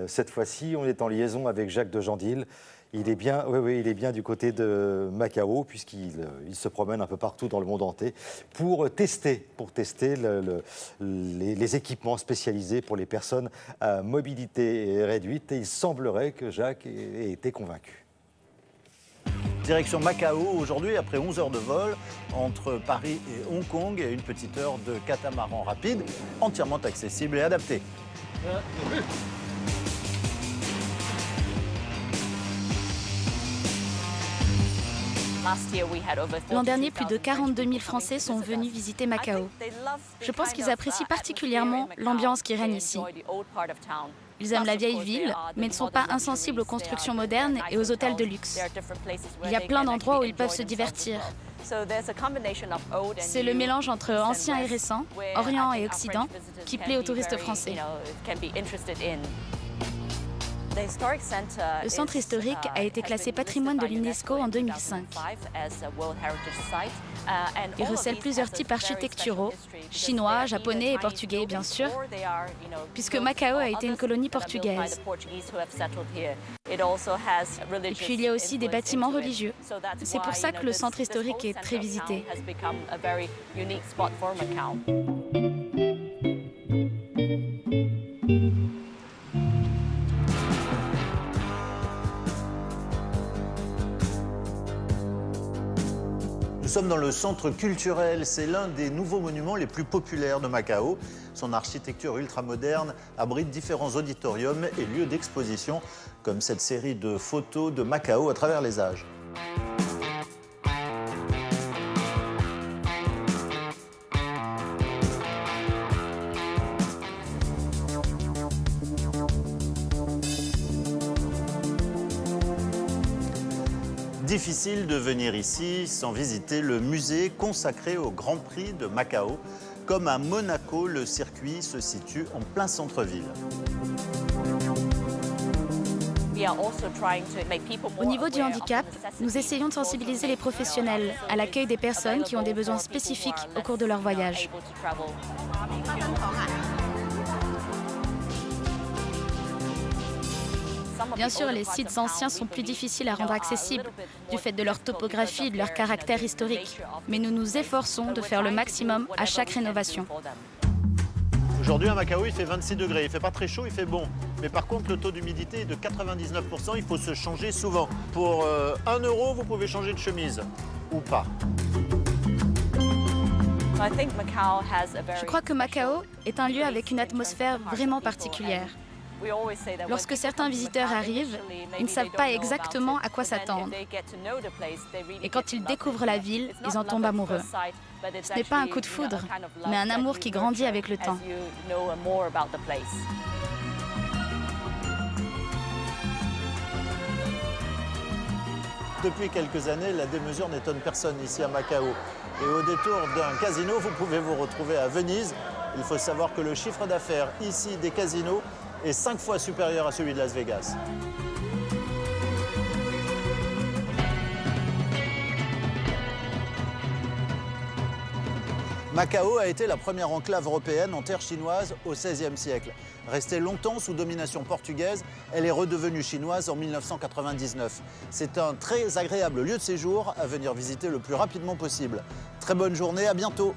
Cette fois-ci, on est en liaison avec Jacques de Jandil. Il est bien, oui, il est bien du côté de Macao, puisqu'il se promène un peu partout dans le monde entier pour tester les équipements spécialisés pour les personnes à mobilité réduite. Et il semblerait que Jacques ait été convaincu. Direction Macao aujourd'hui, après 11 heures de vol entre Paris et Hong Kong, et une petite heure de catamaran rapide, entièrement accessible et adapté. L'an dernier, plus de 42 000 Français sont venus visiter Macao. Je pense qu'ils apprécient particulièrement l'ambiance qui règne ici. Ils aiment la vieille ville, mais ne sont pas insensibles aux constructions modernes et aux hôtels de luxe. Il y a plein d'endroits où ils peuvent se divertir. C'est le mélange entre ancien et récent, Orient et Occident, qui plaît aux touristes français. Le centre historique a été classé patrimoine de l'UNESCO en 2005. Il recèle plusieurs types architecturaux, chinois, japonais et portugais bien sûr, puisque Macao a été une colonie portugaise. Et puis il y a aussi des bâtiments religieux. C'est pour ça que le centre historique est très visité. Nous sommes dans le centre culturel. C'est l'un des nouveaux monuments les plus populaires de Macao. Son architecture ultramoderne abrite différents auditoriums et lieux d'exposition, comme cette série de photos de Macao à travers les âges. Difficile de venir ici sans visiter le musée consacré au Grand Prix de Macao. Comme à Monaco, le circuit se situe en plein centre-ville. Au niveau du handicap, nous essayons de sensibiliser les professionnels à l'accueil des personnes qui ont des besoins spécifiques au cours de leur voyage. Bien sûr, les sites anciens sont plus difficiles à rendre accessibles du fait de leur topographie et de leur caractère historique. Mais nous nous efforçons de faire le maximum à chaque rénovation. Aujourd'hui à Macao, il fait 26 degrés. Il ne fait pas très chaud, il fait bon. Mais par contre, le taux d'humidité est de 99%. Il faut se changer souvent. Pour 1 euro, vous pouvez changer de chemise. Ou pas. Je crois que Macao est un lieu avec une atmosphère vraiment particulière. Lorsque certains visiteurs arrivent, ils ne savent pas exactement à quoi s'attendre. Et quand ils découvrent la ville, ils en tombent amoureux. Ce n'est pas un coup de foudre, mais un amour qui grandit avec le temps. Depuis quelques années, la démesure n'étonne personne ici à Macao. Et au détour d'un casino, vous pouvez vous retrouver à Venise. Il faut savoir que le chiffre d'affaires ici des casinos est 5 fois supérieur à celui de Las Vegas. Macao a été la première enclave européenne en terre chinoise au XVIe siècle. Restée longtemps sous domination portugaise, elle est redevenue chinoise en 1999. C'est un très agréable lieu de séjour à venir visiter le plus rapidement possible. Très bonne journée, à bientôt.